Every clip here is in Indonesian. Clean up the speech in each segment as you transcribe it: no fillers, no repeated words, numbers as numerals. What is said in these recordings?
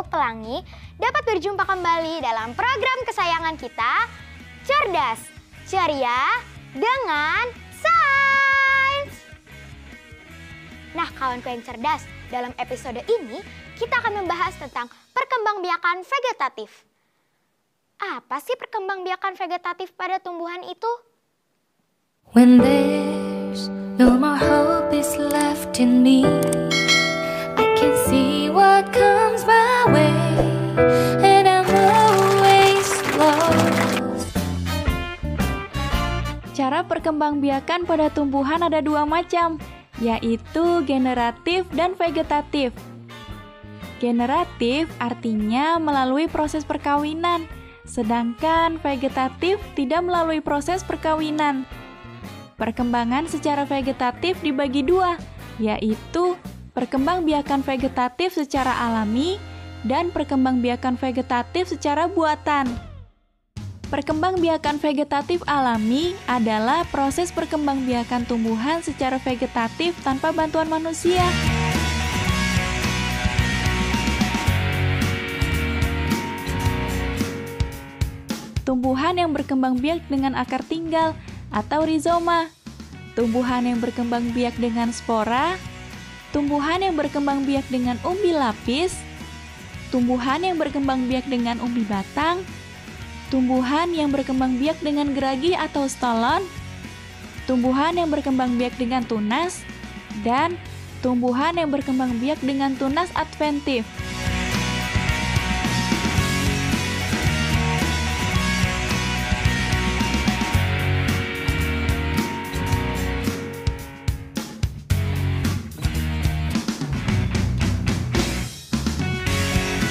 Pelangi dapat berjumpa kembali dalam program kesayangan kita, Cerdas, Ceria, dengan Sains. Nah, kawanku yang cerdas, dalam episode ini kita akan membahas tentang perkembangbiakan vegetatif. Apa sih perkembangbiakan vegetatif pada tumbuhan itu? When there's no more hope is left in me, I can see what comes my way, and I'm always lost. Cara perkembangbiakan pada tumbuhan ada dua macam, yaitu generatif dan vegetatif. Generatif artinya melalui proses perkawinan, sedangkan vegetatif tidak melalui proses perkawinan. Perkembangan secara vegetatif dibagi dua, yaitu perkembangbiakan vegetatif secara alami dan perkembangbiakan vegetatif secara buatan. Perkembangbiakan vegetatif alami adalah proses perkembangbiakan tumbuhan secara vegetatif tanpa bantuan manusia. Tumbuhan yang berkembang biak dengan akar tinggal atau rizoma, tumbuhan yang berkembang biak dengan spora, tumbuhan yang berkembang biak dengan umbi lapis, tumbuhan yang berkembang biak dengan umbi batang, tumbuhan yang berkembang biak dengan geragi atau stolon, tumbuhan yang berkembang biak dengan tunas, dan tumbuhan yang berkembang biak dengan tunas adventif.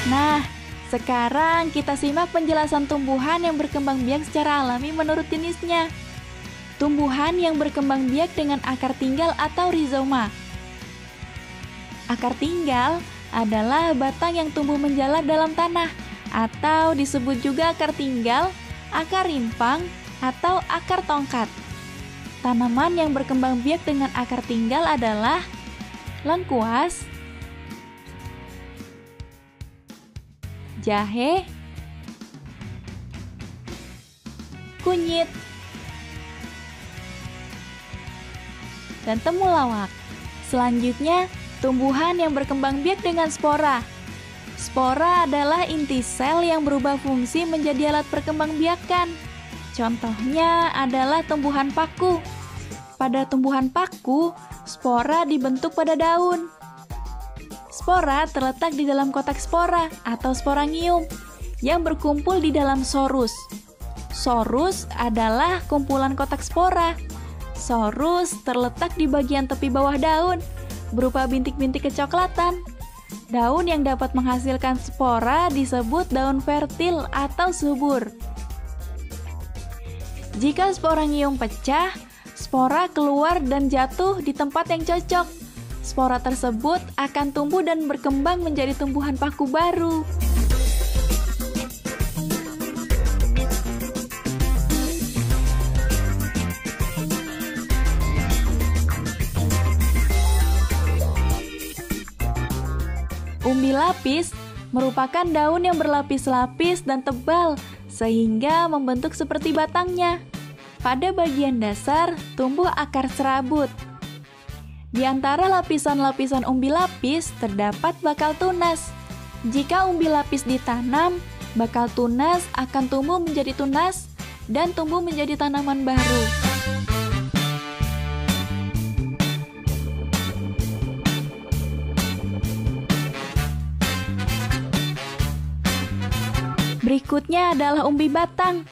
Nah, sekarang kita simak penjelasan tumbuhan yang berkembang biak secara alami menurut jenisnya. Tumbuhan yang berkembang biak dengan akar tinggal atau rizoma. Akar tinggal adalah batang yang tumbuh menjalar dalam tanah, atau disebut juga akar tinggal, akar rimpang, atau akar tongkat. Tanaman yang berkembang biak dengan akar tinggal adalah lengkuas, jahe, kunyit, dan temulawak. Selanjutnya, tumbuhan yang berkembang biak dengan spora. Spora adalah inti sel yang berubah fungsi menjadi alat perkembangbiakan. Contohnya adalah tumbuhan paku. Pada tumbuhan paku, spora dibentuk pada daun. Spora terletak di dalam kotak spora atau sporangium yang berkumpul di dalam sorus. Sorus adalah kumpulan kotak spora. Sorus terletak di bagian tepi bawah daun, berupa bintik-bintik kecoklatan. Daun yang dapat menghasilkan spora disebut daun fertil atau subur. Jika sporangium pecah, spora keluar dan jatuh di tempat yang cocok. Spora tersebut akan tumbuh dan berkembang menjadi tumbuhan paku baru. Umbi lapis merupakan daun yang berlapis-lapis dan tebal sehingga membentuk seperti batangnya. Pada bagian dasar tumbuh akar serabut. Di antara lapisan-lapisan umbi lapis terdapat bakal tunas. Jika umbi lapis ditanam, bakal tunas akan tumbuh menjadi tunas dan tumbuh menjadi tanaman baru. Berikutnya adalah umbi batang.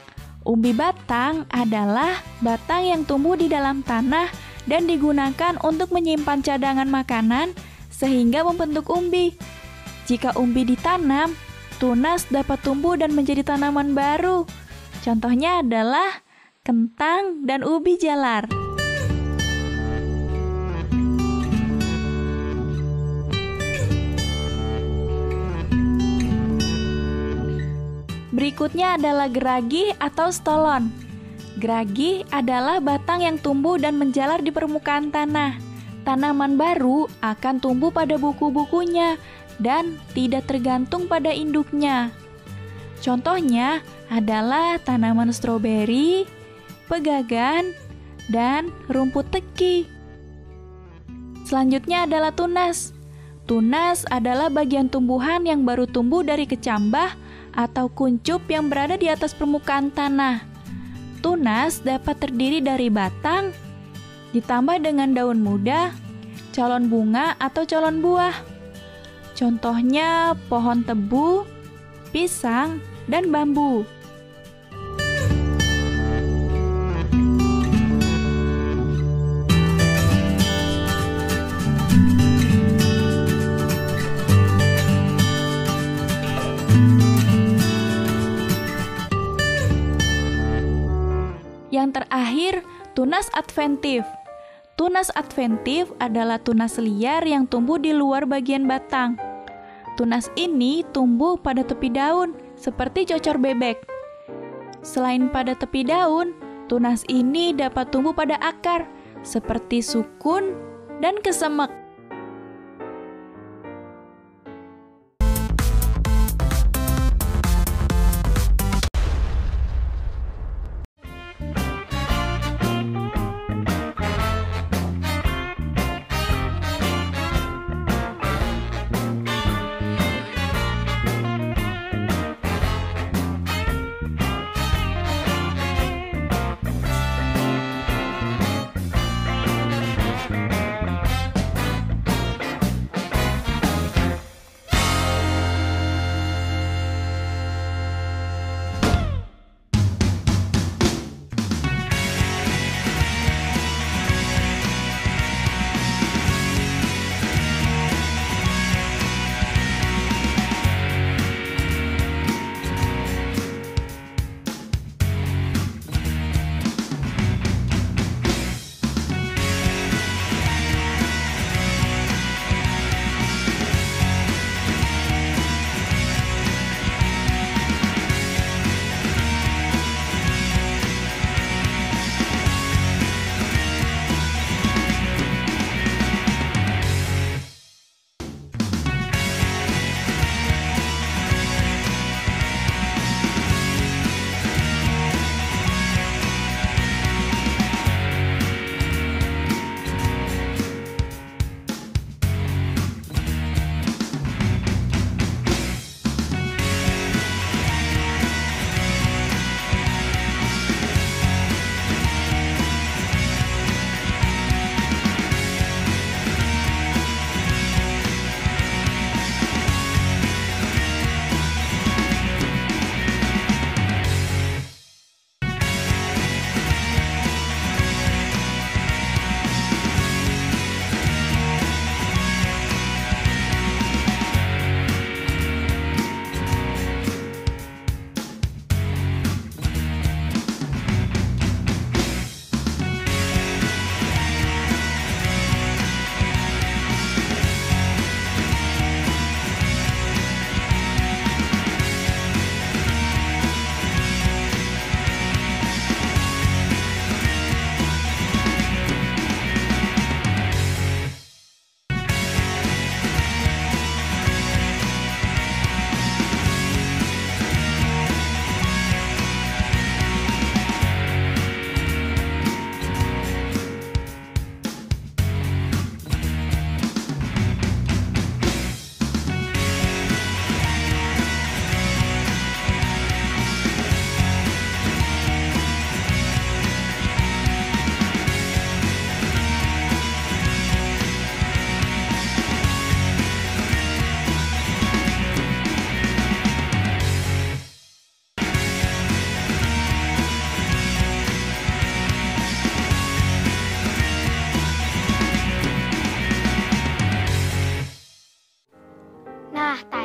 Umbi batang adalah batang yang tumbuh di dalam tanah dan digunakan untuk menyimpan cadangan makanan sehingga membentuk umbi. Jika umbi ditanam, tunas dapat tumbuh dan menjadi tanaman baru. Contohnya adalah kentang dan ubi jalar. Berikutnya adalah geragi atau stolon. Geragi adalah batang yang tumbuh dan menjalar di permukaan tanah. Tanaman baru akan tumbuh pada buku-bukunya dan tidak tergantung pada induknya. Contohnya adalah tanaman stroberi, pegagan, dan rumput teki. Selanjutnya adalah tunas. Tunas adalah bagian tumbuhan yang baru tumbuh dari kecambah atau kuncup yang berada di atas permukaan tanah. Tunas dapat terdiri dari batang, ditambah dengan daun muda, calon bunga atau calon buah. Contohnya pohon tebu, pisang, dan bambu. Yang terakhir, tunas adventif. Tunas adventif adalah tunas liar yang tumbuh di luar bagian batang. Tunas ini tumbuh pada tepi daun, seperti cocor bebek. Selain pada tepi daun, tunas ini dapat tumbuh pada akar, seperti sukun dan kesemek.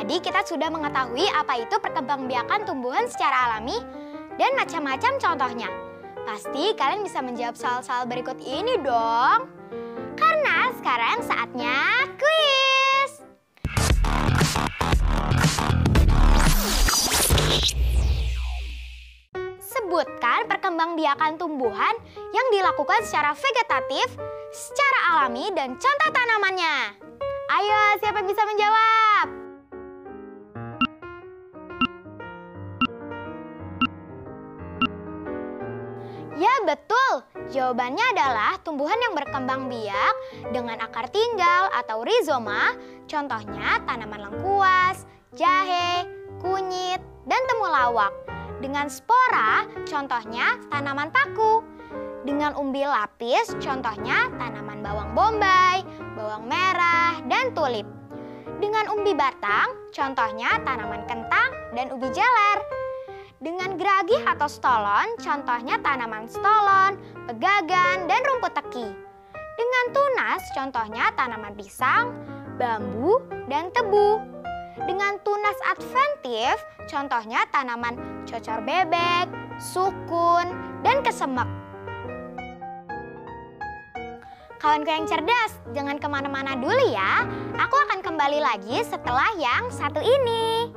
Tadi kita sudah mengetahui apa itu perkembangbiakan tumbuhan secara alami dan macam-macam contohnya. Pasti kalian bisa menjawab soal-soal berikut ini dong. Karena sekarang saatnya kuis. Sebutkan perkembangbiakan tumbuhan yang dilakukan secara vegetatif, secara alami, dan contoh tanamannya. Ayo, siapa yang bisa menjawab? Ya betul, jawabannya adalah tumbuhan yang berkembang biak dengan akar tinggal atau rizoma, contohnya tanaman lengkuas, jahe, kunyit, dan temulawak. Dengan spora, contohnya tanaman paku. Dengan umbi lapis, contohnya tanaman bawang bombay, bawang merah, dan tulip. Dengan umbi batang, contohnya tanaman kentang dan ubi jeler. Dengan geragih atau stolon, contohnya tanaman stolon, pegagan, dan rumput teki. Dengan tunas, contohnya tanaman pisang, bambu, dan tebu. Dengan tunas adventif, contohnya tanaman cocor bebek, sukun, dan kesemek. Kawanku yang cerdas, jangan kemana-mana dulu ya. Aku akan kembali lagi setelah yang satu ini.